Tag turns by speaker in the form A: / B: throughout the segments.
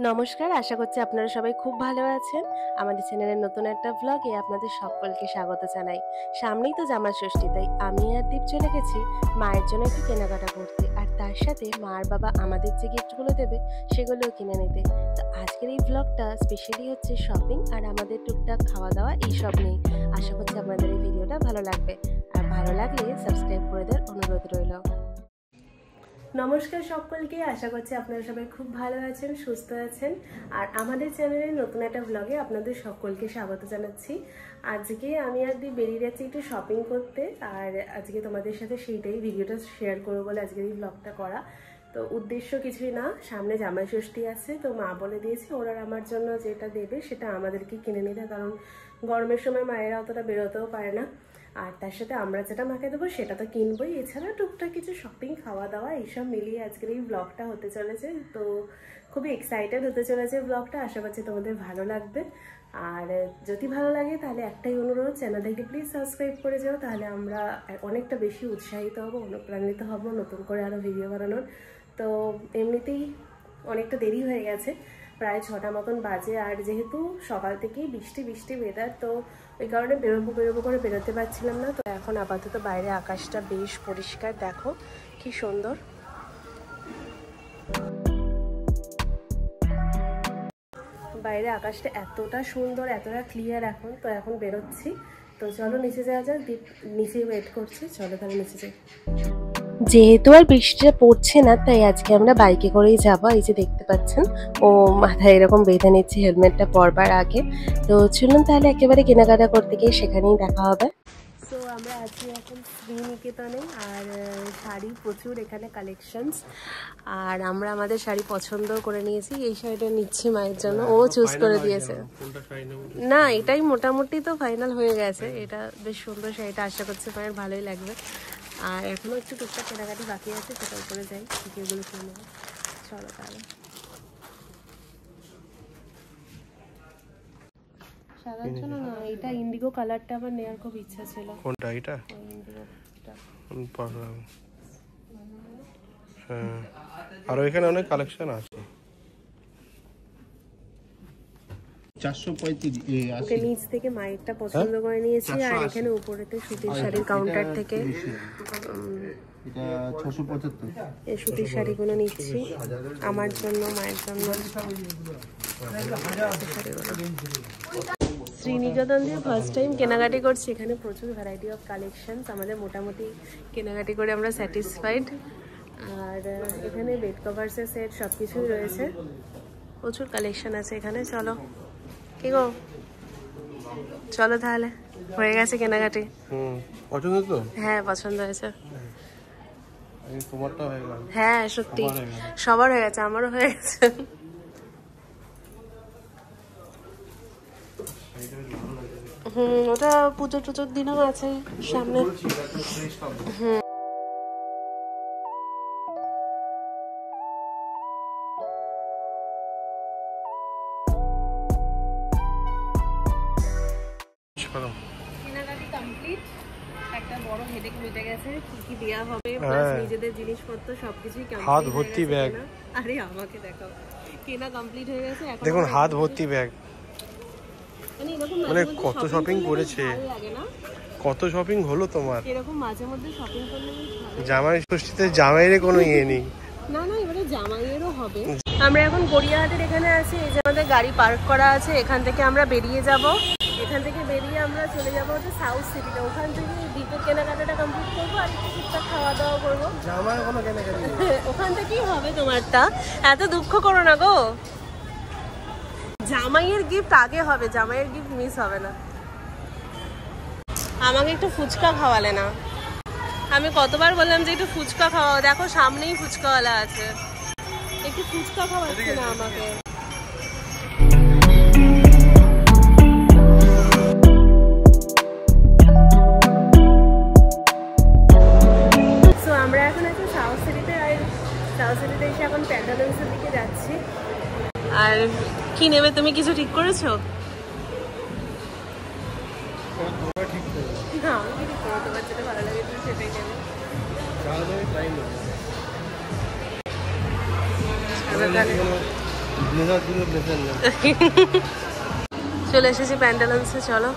A: নমস্কার, আশা করছি আপনারা সবাই খুব ভালো আছেন। আমাদের চ্যানেলের নতুন একটা ব্লগে আপনাদের সকলকে স্বাগত জানাই। সামনেই তো জামাই ষষ্ঠী, তাই আমি আর দীপ চলে গেছি মায়ের জন্য একটু কেনাকাটা করতে, আর তার সাথে মার বাবা আমাদের যে গিফটগুলো দেবে সেগুলোও কিনে নিতে। তো আজকের এই ব্লগটা স্পেশালি হচ্ছে শপিং আর আমাদের টুকটাক খাওয়া দাওয়া এইসব নেই। আশা করছি আপনাদের এই ভিডিওটা ভালো লাগবে, আর ভালো লাগলে সাবস্ক্রাইব করে দেওয়ার অনুরোধ রইল। নমস্কার সকলকে, আশা করছি আপনারা সবাই খুব ভালো আছেন, সুস্থ আছেন। আর আমাদের চ্যানেলের নতুন একটা ব্লগে আপনাদের সকলকে স্বাগত জানাচ্ছি। আজকে আমি আর দি বেরিয়ে যাচ্ছি একটু শপিং করতে, আর আজকে তোমাদের সাথে সেইটাই ভিডিওটা শেয়ার করবো বলে আজকের এই ব্লগটা করা। তো উদ্দেশ্য কিছুই না, সামনে জামাই ষষ্ঠী আছে, তো মা বলে দিয়েছে ওরা আমার জন্য যেটা দেবে সেটা আমাদেরকে কিনে নিতে, কারণ গরমের সময় মায়েরা অতটা বেরোতেও পারে না। আর তার সাথে আমরা যেটা মাকে দেবো সেটা তো কিনবোই, এছাড়া টুকটাক কিছু শপিং, খাওয়া দাওয়া এইসব মিলিয়ে আজকের এই ব্লগটা হতে চলেছে। তো খুবই এক্সাইটেড হতে চলেছে ব্লগটা, আশা করছি তোমাদের ভালো লাগবে। আর যদি ভালো লাগে তাহলে একটাই অনুরোধ, চ্যানেলটাকে প্লিজ সাবস্ক্রাইব করে যাও, তাহলে আমরা অনেকটা বেশি উৎসাহিত হব, অনুপ্রাণিত হব নতুন করে আরও ভিডিও বানানোর। তো এমনিতেই অনেকটা দেরি হয়ে গেছে, প্রায় 6টা মতন বাজে, আর যেহেতু সকাল থেকেই বৃষ্টি বৃষ্টি ওয়েদার, তো ওই কারণে বেরোবো করে বেরোতে পারছিলাম না। তো এখন আপাতত বাইরে আকাশটা বেশ পরিষ্কার, দেখো কি সুন্দর। বাইরে আকাশটা এতটা সুন্দর, এতটা ক্লিয়ার এখন। তো এখন বেরোচ্ছি, তো চলো নিচে যাওয়া যাক, দীপ নিচে ওয়েট করছে, চলো তাহলে নিচে যাই। যেহেতু আর বৃষ্টিটা পড়ছে না, তাই আজকে আমরা বাইকে করেই যাবো। এই যে দেখতে পাচ্ছেন, ও মাথায় এরকম বেঁধে নিচ্ছে হেলমেটটা পরবার আগে। তো চলুন তাহলে একেবারে কেনাকাটা করতে গিয়ে সেখানেই দেখা হবে। সো আমরা আছি এখন শ্রীনিকেতনে, আর শাড়ি প্রচুর এখানে কালেকশনস, আর আমরা আমাদের শাড়ি পছন্দ করে নিয়েছি। এই শাড়িটা নিচ্ছি মায়ের জন্য, ও চুজ করে দিয়েছে। না, এটাই মোটামুটি তো ফাইনাল হয়ে গেছে, এটা বেশ সুন্দর শাড়িটা, আশা করছি মায়ের ভালোই লাগবে। আর এখনো একটু টুকটাক কেনাকাটি বাকি আছে, সেটা উপরে যাই, এগুলো কিনে নেবো। চলো তাহলে। সাদার জন্য না, এটা ইন্ডিগো কালারটা আমার নেওয়ার খুব ইচ্ছা ছিল।
B: কোনটা? এটা
A: ইন্ডিগোটা।
B: হ্যাঁ, আর এখানে অনেক কালেকশন আছে। 435
A: ওকে নিচ থেকে মায়েরটা পছন্দ করে নিয়েছি, আর এখানে উপরেতে সুতির শাড়ির কাউন্টার থেকে
B: এটা 675
A: এই সুতির শাড়িগুলো নিচ্ছি আমার জন্য, মায়ের জন্য। শ্রীনিকেতন দিয়ে ফার্স্ট টাইম কেনাকাটি করছি, এখানে প্রচুর ভ্যারাইটি অফ কালেকশনস, আমাদের মোটামুটি কেনাকাটি করে আমরা স্যাটিসফাইড। আর এখানে বেড কভার্সের সেট সব কিছুই রয়েছে, প্রচুর কালেকশন আছে এখানে। চলো কি গো, চলো তাহলে, হয়ে গেছে কেনাকাটি।
B: পছন্দ তো?
A: হ্যাঁ পছন্দ হয়েছে।
B: তোমারটা হয়ে গেল?
A: হ্যাঁ সত্যি সবার হয়ে গেছে, আমারও হয়ে গেছে। ওটা পুজো টুজোর দিনও আছে সামনে। কেনাকাটি কমপ্লিট, একটা বড় হেডেক মিটে গেছে, কি কি দেয়া হবে প্লাস নিজেদের জিনিসপত্র সবকিছুই কমপ্লিট।
B: হাত ভর্তি ব্যাগ।
A: আরে আমাকে দেখাও, কেনা কমপ্লিট হয়ে গেছে। এখন
B: দেখুন হাত ভর্তি ব্যাগ, মানে কত শপিং করেছে, কত শপিং হলো তোমার।
A: এরকম মাঝে মধ্যে শপিং করলে
B: জামাই ষষ্ঠীতে জামাইয়ের কোনো ইয়ে নেই।
A: না না, এবারে জামাইয়েরও হবে। আমরা এখন গড়িয়াহাটের এখানে আছি, এই যে আমাদের গাড়ি পার্ক করা আছে, এখান থেকে আমরা বেরিয়ে যাব। এখান থেকে বেরিয়ে আমরা চলে যাবো হচ্ছে সাউথ সিটিতে, ওখান থেকে দ্বীপের কেনাকাটাটা কমপ্লিট করবো, আর একটু টুকটাক খাওয়া দাওয়া করবো।
B: জামাই কোনো কেনাকাটা
A: ওখান থেকেই হবে তোমারটা, এত দুঃখ করো না গো। জামাইয়ের গিফট আগে হবে, জামাইয়ের গিফট মিস হবে না। আমাকে একটু ফুচকা খাওয়ালে না, আমি কতবার বললাম যে একটু ফুচকা খাওয়াও, দেখো সামনেই ফুচকাওয়ালা আছে, একটু ফুচকা খাওয়াচ্ছে না আমাকে। তো আমরা এখন আছি সাউথ সিটিতে, আর সাউথ সিটিতে এসে এখন প্যান্টালুন্সের দিকে যাচ্ছি। আর কি নেবে তুমি, কিছু ঠিক করেছো? না আমি ঠিক করবো, তোমার যেটা ভালো লাগে তুমি সেটাই নেবে। চলে এসেছি প্যান্টালুন্সে, চলো।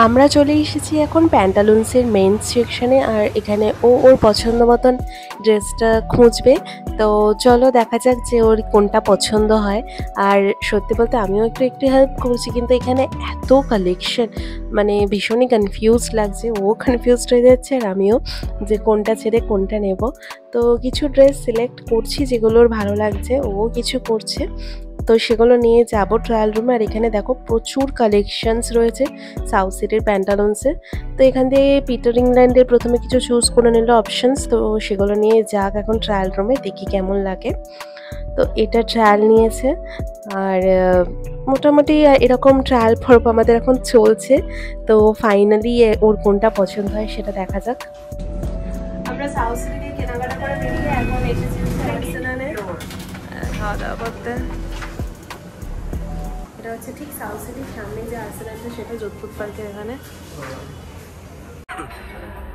A: আমরা চলে এসেছি এখন প্যান্টালুন্সের মেন সেকশনে, আর এখানে ও ওর পছন্দ মতন ড্রেসটা খুঁজবে। তো চলো দেখা যাক যে ওর কোনটা পছন্দ হয়। আর সত্যি বলতে আমিও একটু হেল্প করছি, কিন্তু এখানে এত কালেকশন, মানে ভীষণই কনফিউজড লাগছে। ও কনফিউজড হয়ে যাচ্ছে আর আমিও, যে কোনটা ছেড়ে কোনটা নেব। তো কিছু ড্রেস সিলেক্ট করছি যেগুলোর ভালো লাগছে, ও কিছু করছে। তো সেগুলো নিয়ে যাব ট্রায়াল রুমে। আর এখানে দেখো প্রচুর কালেকশনস রয়েছে সাউথ সিটির প্যান্টালুন্সে। তো এখান দিয়ে পিটার ইংল্যান্ডের প্রথমে কিছু চুজ করে নিল অপশনস, তো সেগুলো নিয়ে যাক এখন ট্রায়াল রুমে, দেখি কেমন লাগে। তো এটা ট্রায়াল নিয়েছে, আর মোটামুটি এরকম ট্রায়াল পর্ব আমাদের এখন চলছে। তো ফাইনালি ওর কোনটা পছন্দ হয় সেটা দেখা যাক। আমরা সাউথ সিটি দিয়ে কেনাকাটা করে বেরিয়ে এখন এসেছি আর্সেনালে খাওয়া দাওয়া করতে। এটা হচ্ছে ঠিক সাউথ সিটির সামনে যে আর্সেনালটা, সেটা যোধপুর পার্কের এখানে।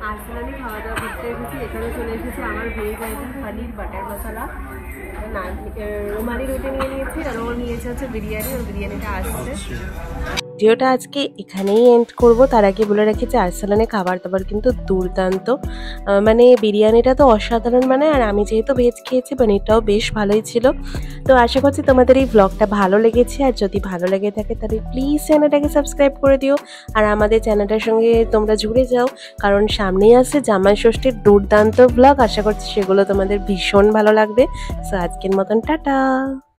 A: আর্সেনালে খাওয়া দাওয়া করতে এসেছি। এখানে চলে এসেছি আমার ভেজ আইটেম পনির বাটার মশলা, রুমালি রুটি নিয়ে নিয়েছি, আর ও নিয়েছে হচ্ছে বিরিয়ানি। ওর বিরিয়ানিটা আসছে। ভিডিওটা আজকে এখানেই এন্ড করব। তার আগে বলে রাখি যে আর্সেনালে খাবার দাবার কিন্তু দুর্দান্ত, মানে বিরিয়ানিটা তো অসাধারণ, মানে আর আমি যেহেতু ভেজ খেয়েছি পনিরটাও বেশ ভালোই ছিল। তো আশা করছি তোমাদের এই ব্লগটা ভালো লেগেছে, আর যদি ভালো লেগে থাকে তাহলে প্লিজ চ্যানেলটাকে সাবস্ক্রাইব করে দিও, আর আমাদের চ্যানেলটার সঙ্গে তোমরা জুড়ে যাও, কারণ সামনেই আসছে জামাই ষষ্ঠীর দুর্দান্ত ব্লগ। আশা করছি সেগুলো তোমাদের ভীষণ ভালো লাগবে। সো আজকের মতন টাটা।